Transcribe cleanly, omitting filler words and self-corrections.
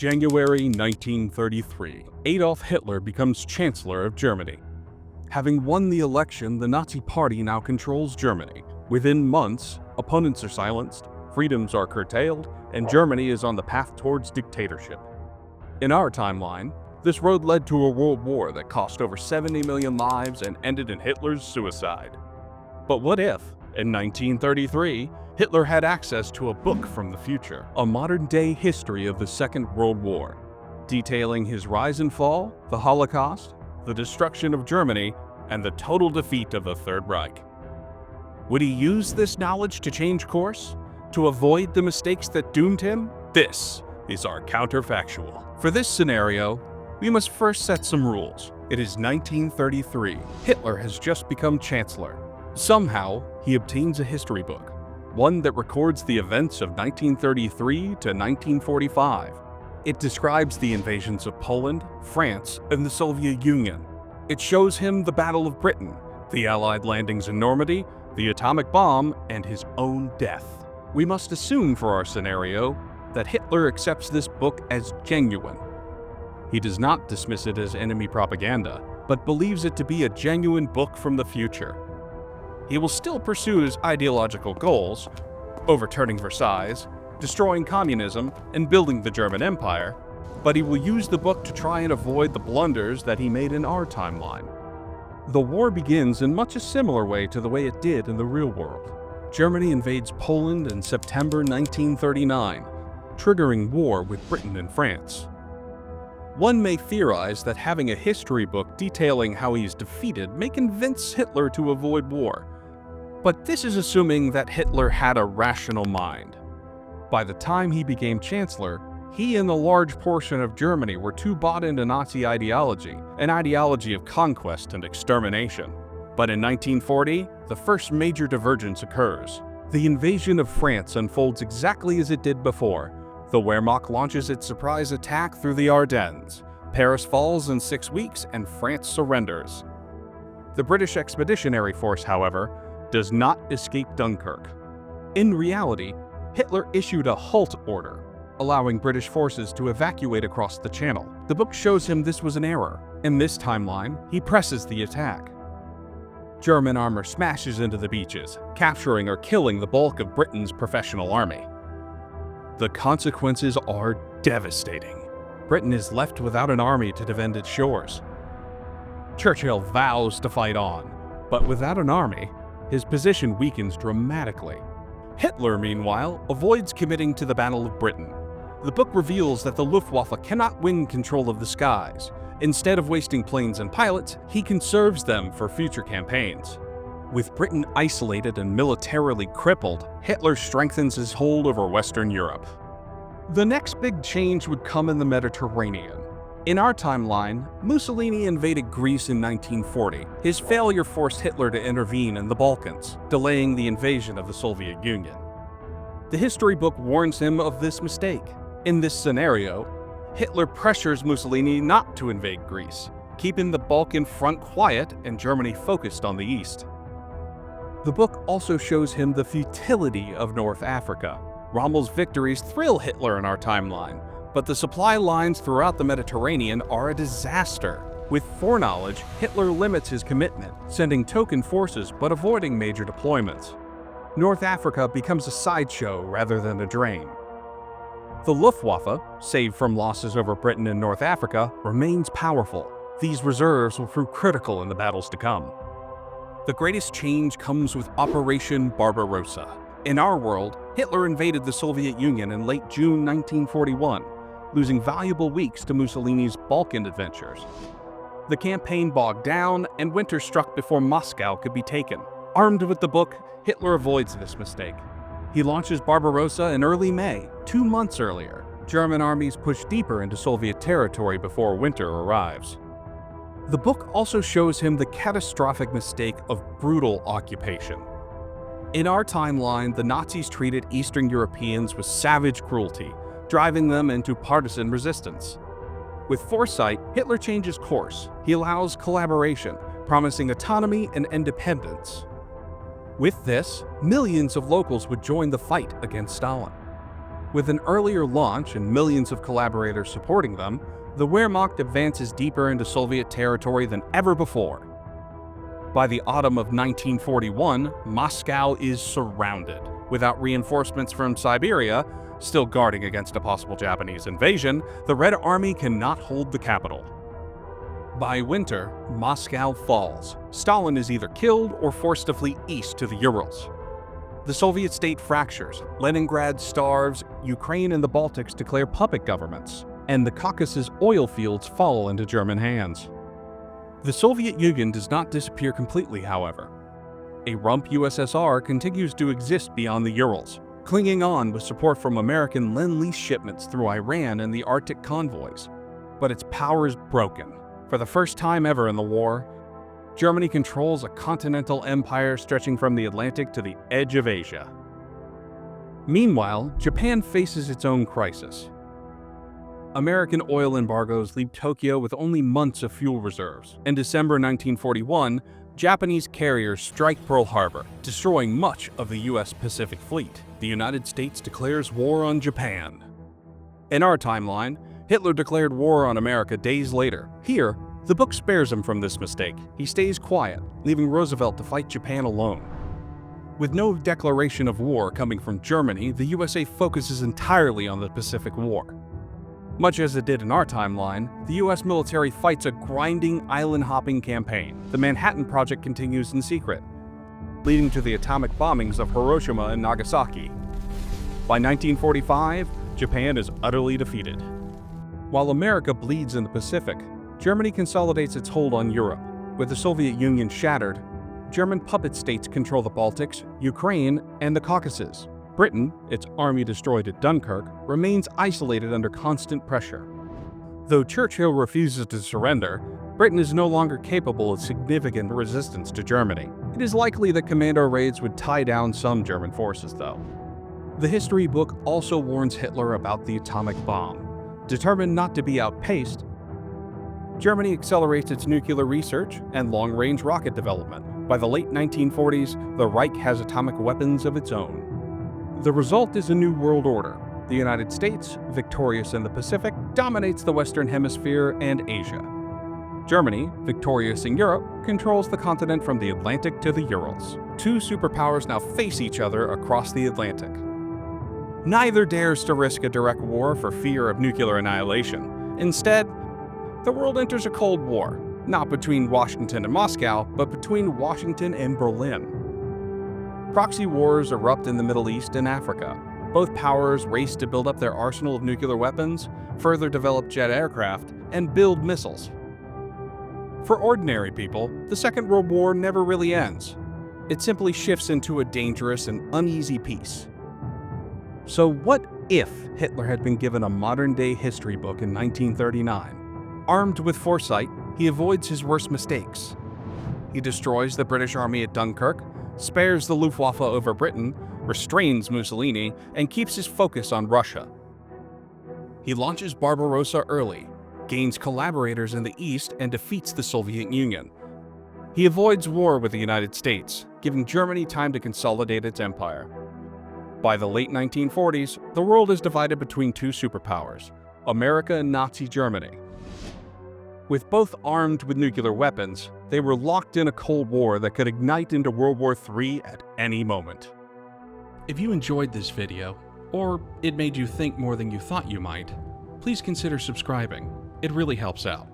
January 1933, Adolf Hitler becomes Chancellor of Germany. Having won the election, the Nazi Party now controls Germany. Within months, opponents are silenced, freedoms are curtailed, and Germany is on the path towards dictatorship. In our timeline, this road led to a world war that cost over 70 million lives and ended in Hitler's suicide. But what if, in 1933, Hitler had access to a book from the future, a modern-day history of the Second World War, detailing his rise and fall, the Holocaust, the destruction of Germany, and the total defeat of the Third Reich? Would he use this knowledge to change course? To avoid the mistakes that doomed him? This is our counterfactual. For this scenario, we must first set some rules. It is 1933. Hitler has just become Chancellor. Somehow, he obtains a history book, one that records the events of 1933 to 1945. It describes the invasions of Poland, France, and the Soviet Union. It shows him the Battle of Britain, the Allied landings in Normandy, the atomic bomb, and his own death. We must assume for our scenario that Hitler accepts this book as genuine. He does not dismiss it as enemy propaganda, but believes it to be a genuine book from the future. He will still pursue his ideological goals, overturning Versailles, destroying communism, and building the German Empire, but he will use the book to try and avoid the blunders that he made in our timeline. The war begins in much a similar way to the way it did in the real world. Germany invades Poland in September 1939, triggering war with Britain and France. One may theorize that having a history book detailing how he is defeated may convince Hitler to avoid war. But this is assuming that Hitler had a rational mind. By the time he became Chancellor, he and a large portion of Germany were too bought into Nazi ideology, an ideology of conquest and extermination. But in 1940, the first major divergence occurs. The invasion of France unfolds exactly as it did before. The Wehrmacht launches its surprise attack through the Ardennes. Paris falls in 6 weeks and France surrenders. The British Expeditionary Force, however, does not escape Dunkirk. In reality, Hitler issued a halt order, allowing British forces to evacuate across the Channel. The book shows him this was an error. In this timeline, he presses the attack. German armor smashes into the beaches, capturing or killing the bulk of Britain's professional army. The consequences are devastating. Britain is left without an army to defend its shores. Churchill vows to fight on, but without an army, his position weakens dramatically. Hitler, meanwhile, avoids committing to the Battle of Britain. The book reveals that the Luftwaffe cannot win control of the skies. Instead of wasting planes and pilots, he conserves them for future campaigns. With Britain isolated and militarily crippled, Hitler strengthens his hold over Western Europe. The next big change would come in the Mediterranean. In our timeline, Mussolini invaded Greece in 1940. His failure forced Hitler to intervene in the Balkans, delaying the invasion of the Soviet Union. The history book warns him of this mistake. In this scenario, Hitler pressures Mussolini not to invade Greece, keeping the Balkan front quiet and Germany focused on the east. The book also shows him the futility of North Africa. Rommel's victories thrill Hitler in our timeline, but the supply lines throughout the Mediterranean are a disaster. With foreknowledge, Hitler limits his commitment, sending token forces but avoiding major deployments. North Africa becomes a sideshow rather than a drain. The Luftwaffe, saved from losses over Britain and North Africa, remains powerful. These reserves will prove critical in the battles to come. The greatest change comes with Operation Barbarossa. In our world, Hitler invaded the Soviet Union in late June 1941, losing valuable weeks to Mussolini's Balkan adventures. The campaign bogged down, and winter struck before Moscow could be taken. Armed with the book, Hitler avoids this mistake. He launches Barbarossa in early May, 2 months earlier. German armies push deeper into Soviet territory before winter arrives. The book also shows him the catastrophic mistake of brutal occupation. In our timeline, the Nazis treated Eastern Europeans with savage cruelty, driving them into partisan resistance. With foresight, Hitler changes course. He allows collaboration, promising autonomy and independence. With this, millions of locals would join the fight against Stalin. With an earlier launch and millions of collaborators supporting them, the Wehrmacht advances deeper into Soviet territory than ever before. By the autumn of 1941, Moscow is surrounded. Without reinforcements from Siberia, still guarding against a possible Japanese invasion, the Red Army cannot hold the capital. By winter, Moscow falls. Stalin is either killed or forced to flee east to the Urals. The Soviet state fractures, Leningrad starves, Ukraine and the Baltics declare puppet governments, and the Caucasus oil fields fall into German hands. The Soviet Union does not disappear completely, however. A rump USSR continues to exist beyond the Urals, clinging on with support from American Lend-Lease shipments through Iran and the Arctic convoys. But its power is broken. For the first time ever in the war, Germany controls a continental empire stretching from the Atlantic to the edge of Asia. Meanwhile, Japan faces its own crisis. American oil embargoes leave Tokyo with only months of fuel reserves. In December 1941, Japanese carriers strike Pearl Harbor, destroying much of the U.S. Pacific Fleet. The United States declares war on Japan. In our timeline, Hitler declared war on America days later. Here, the book spares him from this mistake. He stays quiet, leaving Roosevelt to fight Japan alone. With no declaration of war coming from Germany, the USA focuses entirely on the Pacific War. Much as it did in our timeline, the US military fights a grinding, island-hopping campaign. The Manhattan Project continues in secret, leading to the atomic bombings of Hiroshima and Nagasaki. By 1945, Japan is utterly defeated. While America bleeds in the Pacific, Germany consolidates its hold on Europe. With the Soviet Union shattered, German puppet states control the Baltics, Ukraine, and the Caucasus. Britain, its army destroyed at Dunkirk, remains isolated under constant pressure. Though Churchill refuses to surrender, Britain is no longer capable of significant resistance to Germany. It is likely that commando raids would tie down some German forces, though. The history book also warns Hitler about the atomic bomb. Determined not to be outpaced, Germany accelerates its nuclear research and long-range rocket development. By the late 1940s, the Reich has atomic weapons of its own. The result is a new world order. The United States, victorious in the Pacific, dominates the Western Hemisphere and Asia. Germany, victorious in Europe, controls the continent from the Atlantic to the Urals. Two superpowers now face each other across the Atlantic. Neither dares to risk a direct war for fear of nuclear annihilation. Instead, the world enters a Cold War, not between Washington and Moscow, but between Washington and Berlin. Proxy wars erupt in the Middle East and Africa. Both powers race to build up their arsenal of nuclear weapons, further develop jet aircraft, and build missiles. For ordinary people, the Second World War never really ends. It simply shifts into a dangerous and uneasy peace. So what if Hitler had been given a modern-day history book in 1939? Armed with foresight, he avoids his worst mistakes. He destroys the British army at Dunkirk, spares the Luftwaffe over Britain, restrains Mussolini, and keeps his focus on Russia. He launches Barbarossa early, gains collaborators in the East, and defeats the Soviet Union. He avoids war with the United States, giving Germany time to consolidate its empire. By the late 1940s, the world is divided between two superpowers, America and Nazi Germany. With both armed with nuclear weapons, they were locked in a Cold War that could ignite into World War III at any moment. If you enjoyed this video, or it made you think more than you thought you might, please consider subscribing. It really helps out.